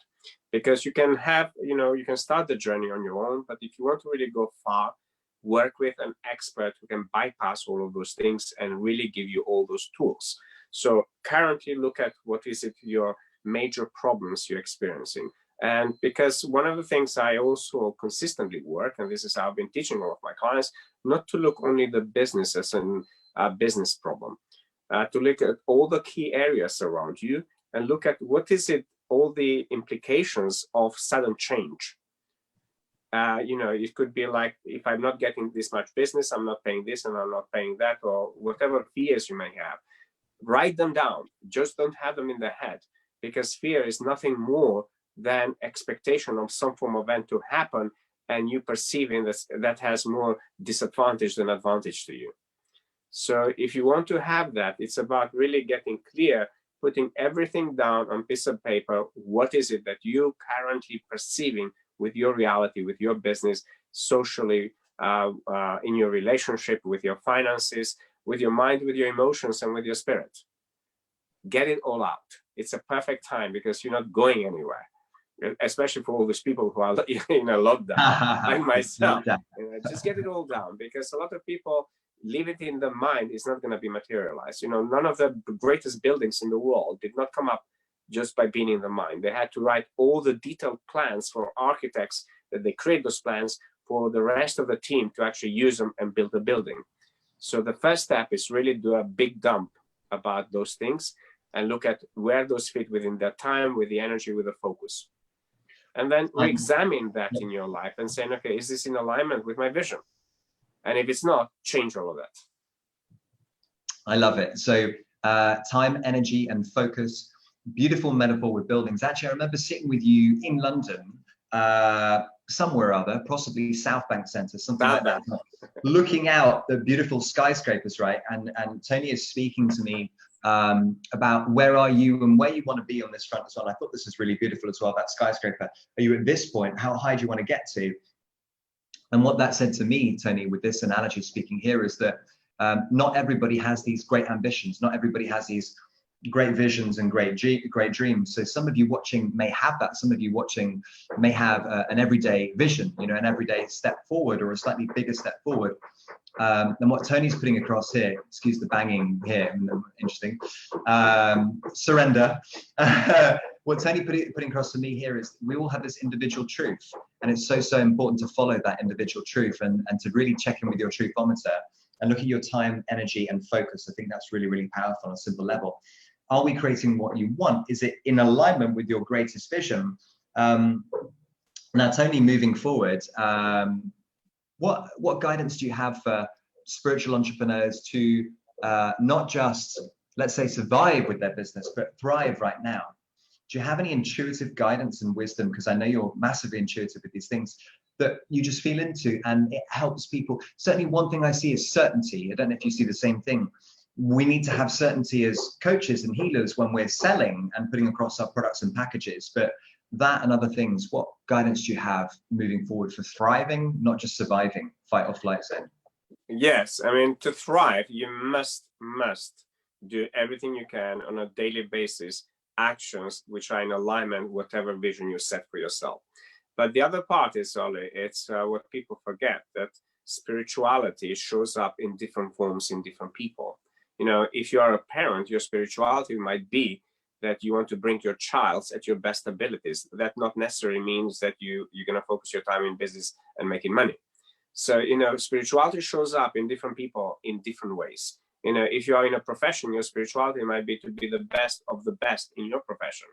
because you can have, you can start the journey on your own, but if you want to really go far, work with an expert who can bypass all of those things and really give you all those tools. So currently look at what is it your major problems you're experiencing. And because one of the things I also consistently work, and this is how I've been teaching all of my clients, not to look only the business as a business problem, to look at all the key areas around you and look at what is it, all the implications of sudden change. It could be like, if I'm not getting this much business, I'm not paying this and I'm not paying that, or whatever fears you may have. Write them down. Just don't have them in the head, because fear is nothing more than expectation of some form of event to happen, and you perceiving that has more disadvantage than advantage to you. So if you want to have that, it's about really getting clear, putting everything down on piece of paper. What is it that you currently perceiving with your reality, with your business, socially, in your relationship, with your finances, with your mind, with your emotions, and with your spirit? Get it all out. It's a perfect time, because you're not going anywhere, especially for all those people who are in a lockdown, like myself. Just get it all down, because a lot of people leave it in the mind. It's not going to be materialized. None of the greatest buildings in the world did not come up just by being in the mind. They had to write all the detailed plans for architects, that they create those plans for the rest of the team to actually use them and build the building. So the first step is really do a big dump about those things and look at where those fit within their time, with the energy, with the focus. And then re-examine that in your life and saying, okay, is this in alignment with my vision? And if it's not, change all of that. I love it. So time, energy, and focus. Beautiful metaphor with buildings. Actually, I remember sitting with you in London, somewhere or other, possibly South Bank Centre, something like that, looking out the beautiful skyscrapers, right? And Tony is speaking to me about where are you and where you want to be on this front as well. I thought this is really beautiful as well, that skyscraper. Are you at this point? How high do you want to get to? And what that said to me, Tony, with this analogy speaking here, is that not everybody has these great ambitions. Not everybody has these great visions and great dreams. So some of you watching may have that. Some of you watching may have an everyday vision, an everyday step forward, or a slightly bigger step forward. And what Tony's putting across here, excuse the banging here, interesting, surrender. What Tony putting across to me here is we all have this individual truth, and it's so important to follow that individual truth and to really check in with your truthometer and look at your time, energy, and focus. I think that's really powerful on a simple level. Are we creating what you want? Is it in alignment with your greatest vision? Now, Tony, moving forward, what guidance do you have for spiritual entrepreneurs to not just, let's say, survive with their business, but thrive right now? Do you have any intuitive guidance and wisdom? Because I know you're massively intuitive with these things that you just feel into, and it helps people. Certainly one thing I see is certainty. I don't know if you see the same thing. We need to have certainty as coaches and healers when we're selling and putting across our products and packages. But that and other things, what guidance do you have moving forward for thriving, not just surviving, fight or flight zone? Yes, I mean, to thrive, you must do everything you can on a daily basis, actions which are in alignment with whatever vision you set for yourself. But the other part is, Ollie, it's what people forget, that spirituality shows up in different forms in different people. If you are a parent, your spirituality might be that you want to bring your child at your best abilities. That not necessarily means that you're going to focus your time in business and making money. So, spirituality shows up in different people in different ways. If you are in a profession, your spirituality might be to be the best of the best in your profession.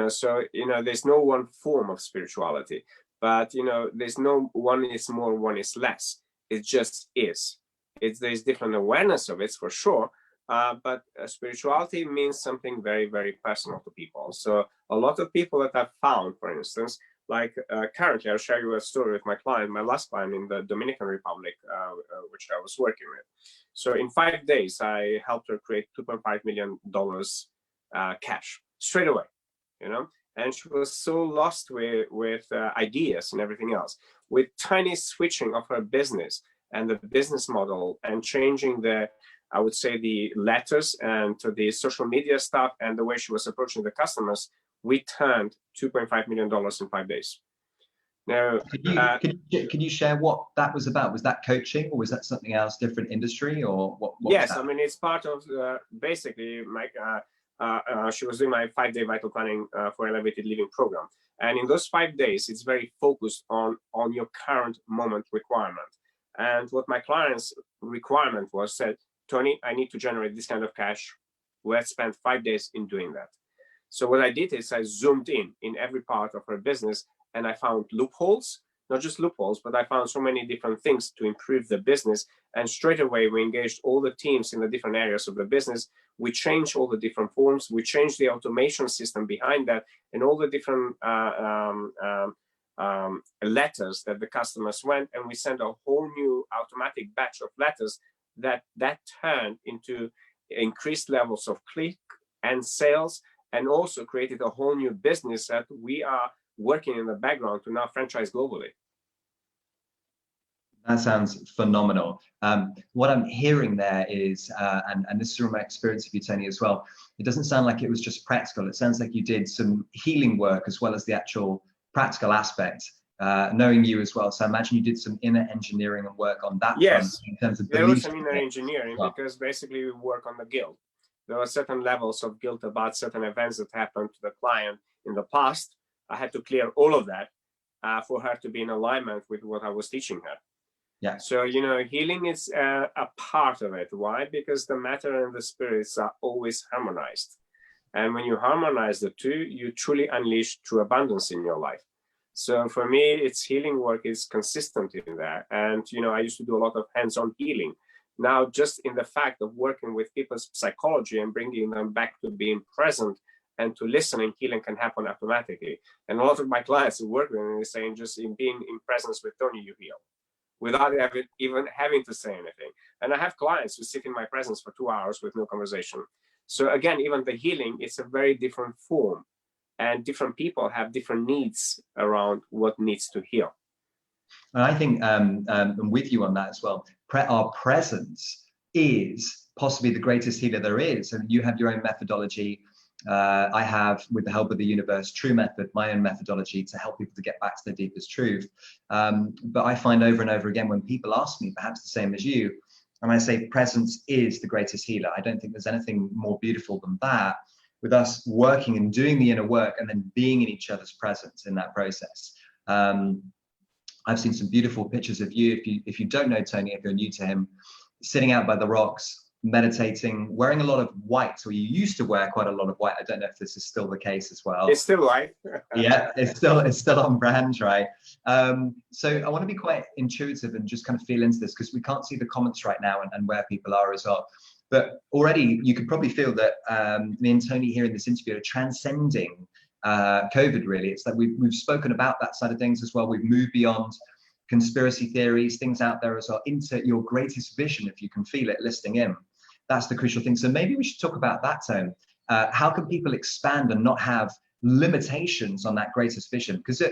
So, there's no one form of spirituality, but, there's no one is more, one is less. It just is. There's different awareness of it for sure, but spirituality means something very, very personal to people. So a lot of people that I've found, for instance, Like currently, I'll share you a story with my client, my last client in the Dominican Republic, which I was working with. So in 5 days, I helped her create $2.5 million cash straight away, and she was so lost with ideas and everything else. With tiny switching of her business and the business model and changing I would say, the letters and to the social media stuff and the way she was approaching the customers, we turned $2.5 million in 5 days. Now, can you share what that was about? Was that coaching, or was that something else, different industry, or what? Yes, I mean, it's part of basically she was doing my 5-day vital planning for elevated living program. And in those 5 days, it's very focused on your current moment requirement. And what my client's requirement was said, Tony, I need to generate this kind of cash. Let's spend 5 days in doing that. So what I did is I zoomed in every part of her business, and I found loopholes, not just loopholes, but I found so many different things to improve the business. And straight away, we engaged all the teams in the different areas of the business. We changed all the different forms. We changed the automation system behind that and all the different letters that the customers went. And we sent a whole new automatic batch of letters that turned into increased levels of click and sales, and also created a whole new business that we are working in the background to now franchise globally. That sounds phenomenal. What I'm hearing there is, and this is from my experience of you, Tony, as well, it doesn't sound like it was just practical. It sounds like you did some healing work as well as the actual practical aspect, knowing you as well. So I imagine you did some inner engineering and work on that front in terms of there was some inner engineering because basically we work on the guilt. There are certain levels of guilt about certain events that happened to the client in the past. I had to clear all of that for her to be in alignment with what I was teaching her. Yeah. So, healing is a part of it. Why? Because the matter and the spirits are always harmonized. And when you harmonize the two, you truly unleash true abundance in your life. So for me, it's healing work is consistent in there. And, I used to do a lot of hands-on healing. Now, just in the fact of working with people's psychology and bringing them back to being present and to listening, healing can happen automatically. And a lot of my clients who work with me are saying, just in being in presence with Tony, you heal, without even having to say anything. And I have clients who sit in my presence for 2 hours with no conversation. So again, even the healing, it's a very different form. And different people have different needs around what needs to heal. And I think I'm with you on that as well. Our presence is possibly the greatest healer there is. And you have your own methodology. I have, with the help of the universe, True Method, my own methodology to help people to get back to their deepest truth. But I find over and over again when people ask me, perhaps the same as you, and I say presence is the greatest healer. I don't think there's anything more beautiful than that, with us working and doing the inner work and then being in each other's presence in that process. I've seen some beautiful pictures of you. If you don't know Tony, if you're new to him, sitting out by the rocks, meditating, wearing a lot of white, or you used to wear quite a lot of white. I don't know if this is still the case as well. It's still white. Yeah, it's still on brand, right? So I want to be quite intuitive and just kind of feel into this, because we can't see the comments right now and where people are as well. But already you could probably feel that me and Tony here in this interview are transcending COVID, really. It's like we've spoken about that side of things as well. We've moved beyond conspiracy theories, things out there as well, into your greatest vision, if you can feel it, listening in. That's the crucial thing. So maybe we should talk about that, Tone. How can people expand and not have limitations on that greatest vision? Because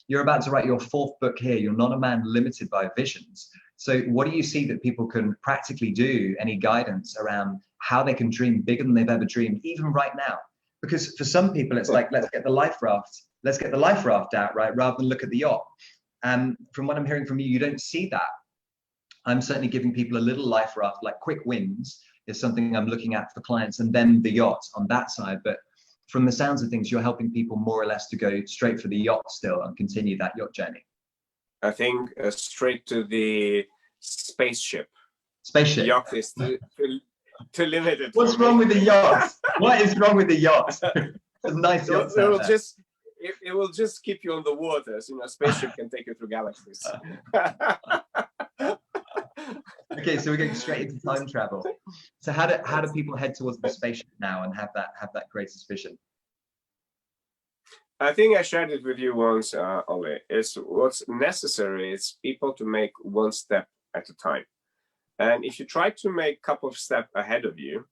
you're about to write your 4th book here. You're not a man limited by visions. So what do you see that people can practically do? Any guidance around how they can dream bigger than they've ever dreamed, even right now? Because for some people, it's like, let's get the life raft out, right? Rather than look at the yacht. And from what I'm hearing from you, you don't see that. I'm certainly giving people a little life raft, like quick wins is something I'm looking at for clients, and then the yacht on that side. But from the sounds of things, you're helping people more or less to go straight for the yacht still and continue that yacht journey. I think straight to the spaceship. Spaceship. The yacht is too limited. What's wrong with the yacht? What is wrong with the yacht? A nice yacht. It will just keep you on the waters. Spaceship can take you through galaxies. Okay, so we're going straight into time travel. So how do people head towards the spaceship now and have that greatest vision? I think I shared it with you once, Ole. It's what's necessary is people to make one step at a time. And if you try to make a couple of steps ahead of you,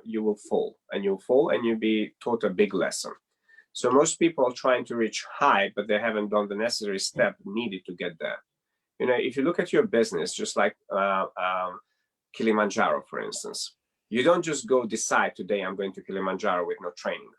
you will fall, and you'll fall and you'll be taught a big lesson. So most people are trying to reach high, but they haven't done the necessary step needed to get there. If you look at your business, just like Kilimanjaro, for instance, you don't just go decide today I'm going to Kilimanjaro with no training.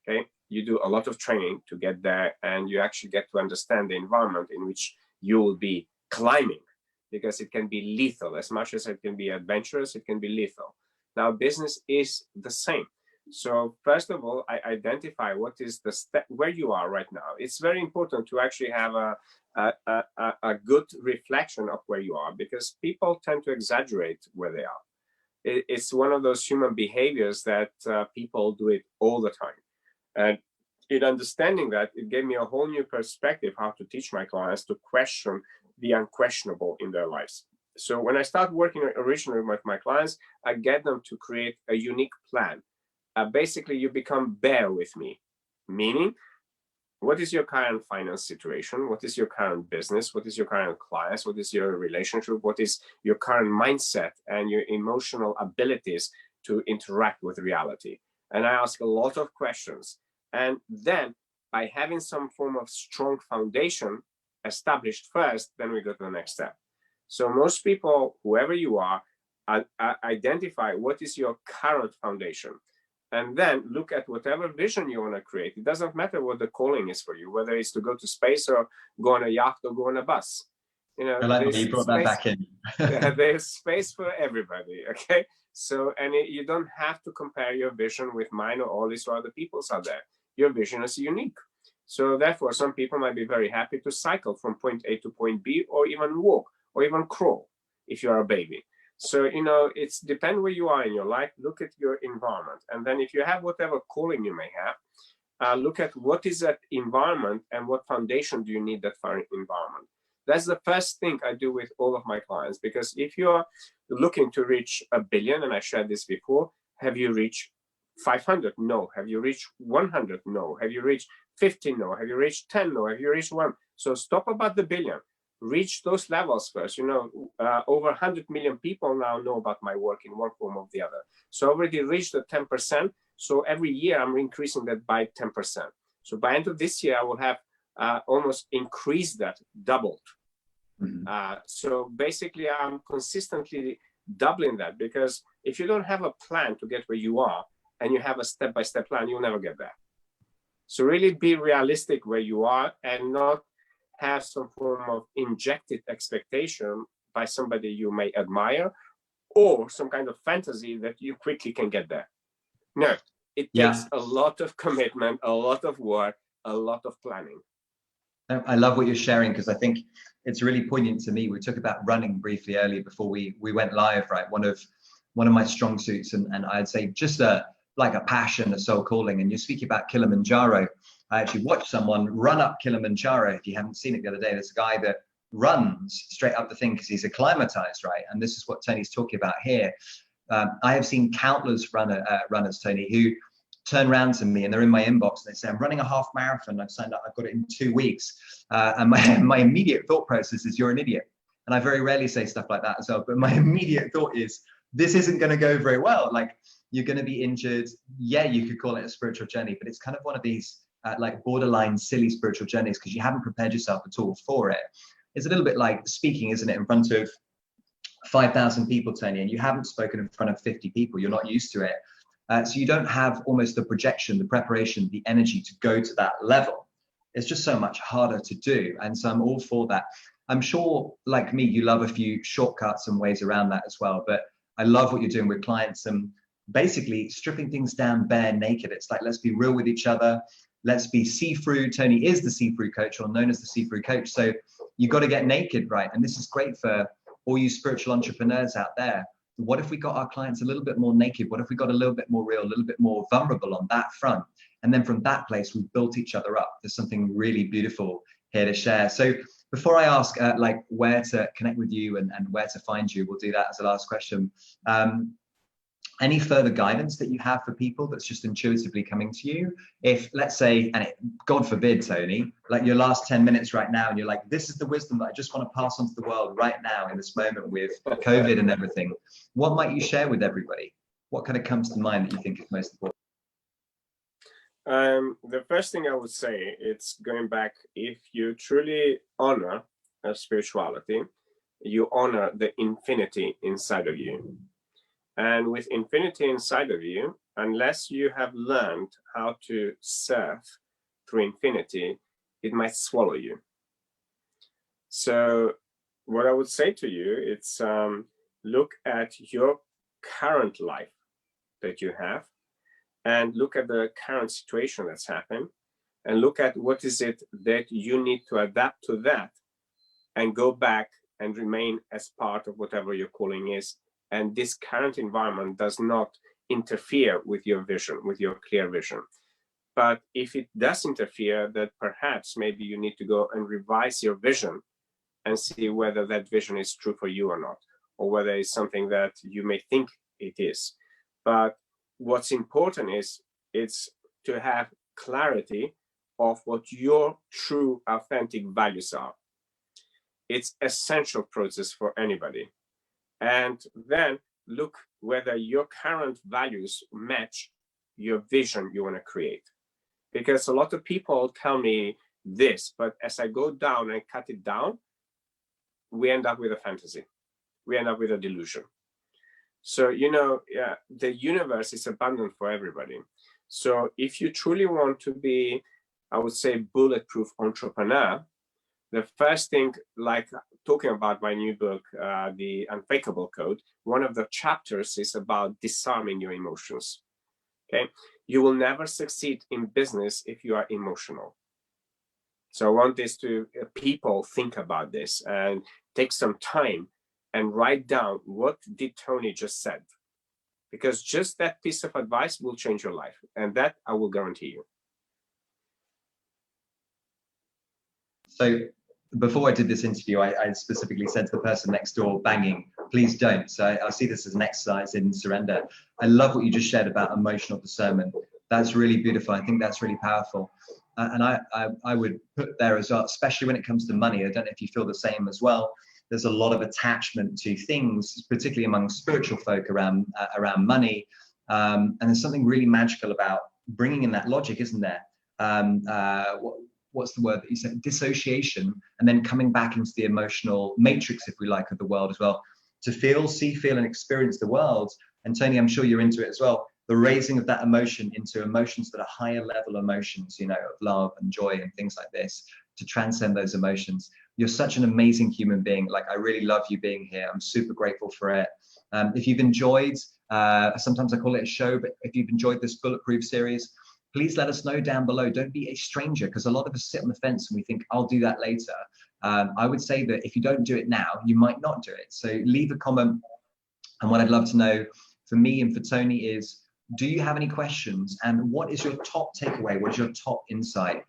Okay, you do a lot of training to get there, and you actually get to understand the environment in which you will be climbing, because it can be lethal. As much as it can be adventurous, it can be lethal. Now, business is the same. So first of all, I identify what is the step where you are right now. It's very important to actually have a good reflection of where you are, because people tend to exaggerate where they are. It's one of those human behaviors that people do it all the time. And in understanding that, it gave me a whole new perspective how to teach my clients to question the unquestionable in their lives. So when I start working originally with my clients, I get them to create a unique plan. Basically, you become bare with me, meaning, what is your current finance situation? What is your current business? What is your current clients? What is your relationship? What is your current mindset and your emotional abilities to interact with reality? And I ask a lot of questions. And then by having some form of strong foundation established first, then we go to the next step. So most people, whoever you are, identify what is your current foundation, and then look at whatever vision you want to create. It doesn't matter what the calling is for you, whether it's to go to space or go on a yacht or go on a bus. I like that you brought that back in. There's space for everybody, okay? So, and you don't have to compare your vision with mine or Ollie's or other people's out there. Your vision is unique. So therefore, some people might be very happy to cycle from point A to point B, or even walk, or even crawl if you are a baby. So, it's depend where you are in your life. Look at your environment. And then if you have whatever calling you may have, look at what is that environment and what foundation do you need that for environment. That's the first thing I do with all of my clients, because if you're looking to reach 1 billion, and I shared this before, have you reached 500? No. Have you reached 100? No. Have you reached 50? No. Have you reached 10? No. Have you reached 1? So stop about the billion. Reach those levels first. Over 100 million people now know about my work in one form or the other. So I already reached the 10%. So every year I'm increasing that by 10%. So by end of this year, I will have almost increased that, doubled. Mm-hmm. So basically, I'm consistently doubling that, because if you don't have a plan to get where you are and you have a step-by-step plan, you'll never get there. So really be realistic where you are, and not have some form of injected expectation by somebody you may admire, or some kind of fantasy that you quickly can get there. No, it takes a lot of commitment, a lot of work, a lot of planning. I love what you're sharing, because I think it's really poignant to me. We talked about running briefly earlier before we went live, right? One of my strong suits, and I'd say just like a passion, a soul calling. And you're speaking about Kilimanjaro. I actually watched someone run up Kilimanjaro. If you haven't seen it the other day, there's a guy that runs straight up the thing because he's acclimatized, right? And this is what Tony's talking about here. I have seen countless runners, Tony, who turn around to me and they're in my inbox and they say, I'm running a half marathon. I've signed up. I've got it in 2 weeks. And my immediate thought process is, you're an idiot. And I very rarely say stuff like that as well. But my immediate thought is, this isn't going to go very well. Like, you're going to be injured. Yeah, you could call it a spiritual journey, but it's kind of one of these like borderline silly spiritual journeys, because you haven't prepared yourself at all for it. It's a little bit like speaking, isn't it, in front of 5,000 people, Tony, and you haven't spoken in front of 50 people. You're not used to it. So you don't have almost the projection, the preparation, the energy to go to that level. It's just so much harder to do. And so I'm all for that. I'm sure, like me, you love a few shortcuts and ways around that as well. But I love what you're doing with clients and basically stripping things down bare naked. It's like, let's be real with each other. Let's be see-through. Tony is the see-through coach, or known as the see-through coach. So you got to get naked, right? And this is great for all you spiritual entrepreneurs out there. What if we got our clients a little bit more naked? What if we got a little bit more real, a little bit more vulnerable on that front? And then from that place, we built each other up. There's something really beautiful here to share. So before I ask like where to connect with you and where to find you, we'll do that as a last question. Any further guidance that you have for people that's just intuitively coming to you? If, let's say, and God forbid, Tony, like your last 10 minutes right now, and you're like, this is the wisdom that I just want to pass on to the world right now in this moment with COVID and everything, what might you share with everybody? What kind of comes to mind that you think is most important? The first thing I would say, it's going back, if you truly honor spirituality, you honor the infinity inside of you. And with infinity inside of you, unless you have learned how to surf through infinity, it might swallow you. So what I would say to you, it's look at your current life that you have, and look at the current situation that's happened, and look at what is it that you need to adapt to that, and go back and remain as part of whatever your calling is. And this current environment does not interfere with your vision, with your clear vision. But if it does interfere, that perhaps maybe you need to go and revise your vision and see whether that vision is true for you or not, or whether it's something that you may think it is. But what's important is it's to have clarity of what your true, authentic values are. It's essential process for anybody. And then look whether your current values match your vision you want to create. Because a lot of people tell me this, but as I go down and cut it down, we end up with a fantasy. We end up with a delusion. So, the universe is abundant for everybody. So if you truly want to be, I would say, bulletproof entrepreneur, the first thing, like talking about my new book, The Unfakeable Code, one of the chapters is about disarming your emotions. Okay, you will never succeed in business if you are emotional. So I want this to people think about this and take some time and write down what did Tony just said, because just that piece of advice will change your life, and that I will guarantee you. So before I did this interview, I specifically said to the person next door banging, please don't. So I see this as an exercise in surrender. I love what you just shared about emotional discernment. That's really beautiful. I think that's really powerful. And I would put there as well, especially when it comes to money. I don't know if you feel the same as well. There's a lot of attachment to things, particularly among spiritual folk around money. And there's something really magical about bringing in that logic, isn't there? What's the word that you said? Dissociation, and then coming back into the emotional matrix, if we like, of the world as well, to feel, see, feel, and experience the world. And Tony, I'm sure you're into it as well. The raising of that emotion into emotions that are higher level emotions, of love and joy and things like this, to transcend those emotions. You're such an amazing human being. Like, I really love you being here. I'm super grateful for it. If you've enjoyed, sometimes I call it a show, but if you've enjoyed this Bulletproof series, please let us know down below. Don't be a stranger, because a lot of us sit on the fence and we think, I'll do that later. I would say that if you don't do it now, you might not do it. So leave a comment. And what I'd love to know for me and for Tony is, do you have any questions? And what is your top takeaway? What is your top insight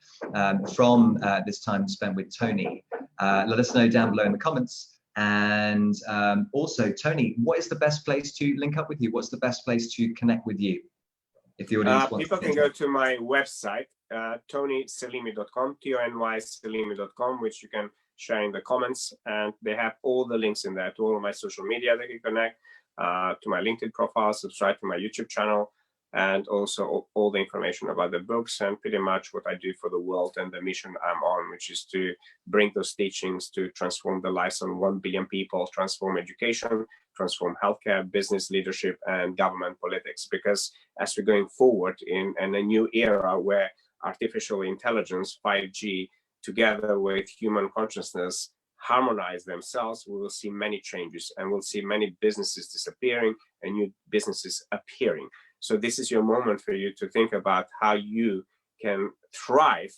from this time spent with Tony? Let us know down below in the comments. And also, Tony, what is the best place to link up with you? What's the best place to connect with you? If the audience wants people can go to my website, tonyselimi.com, tonyselimi.com, which you can share in the comments, and they have all the links in there to all of my social media that you connect, to my LinkedIn profile, subscribe to my YouTube channel, and also all the information about the books and pretty much what I do for the world and the mission I'm on, which is to bring those teachings to transform the lives of 1 billion people, transform education, transform healthcare, business, leadership, and government politics. Because as we're going forward in a new era where artificial intelligence, 5G, together with human consciousness, harmonize themselves, we will see many changes, and we'll see many businesses disappearing and new businesses appearing. So this is your moment for you to think about how you can thrive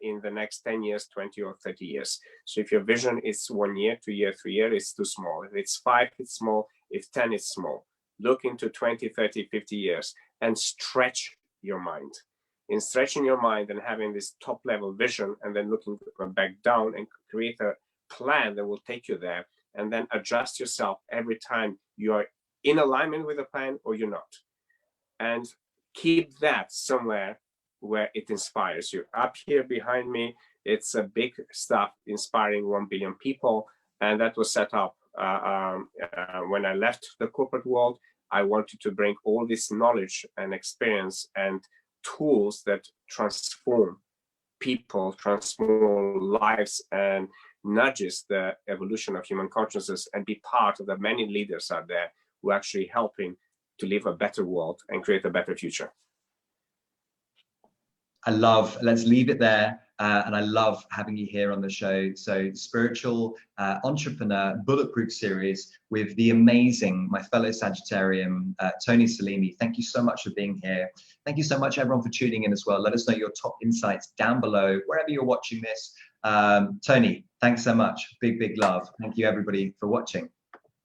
in the next 10 years, 20 or 30 years. So if your vision is 1 year, 2 years, 3 years, it's too small. If it's 5, it's small. If 10, it's small. Look into 20, 30, 50 years and stretch your mind. In stretching your mind and having this top level vision, and then looking back down and create a plan that will take you there, and then adjust yourself every time you are in alignment with the plan or you're not. And keep that somewhere where it inspires you. Up here behind me, it's a big stuff inspiring 1 billion people. And that was set up when I left the corporate world. I wanted to bring all this knowledge and experience and tools that transform people, transform lives, and nudges the evolution of human consciousness, and be part of the many leaders out there who are actually helping to live a better world and create a better future. Let's leave it there. And I love having you here on the show. So Spiritual Entrepreneur Bulletproof series with the amazing, my fellow Sagittarian, Jeton Selimi. Thank you so much for being here. Thank you so much, everyone, for tuning in as well. Let us know your top insights down below, wherever you're watching this. Tony, thanks so much. Big, big love. Thank you, everybody, for watching.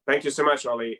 Thank you so much, Ollie.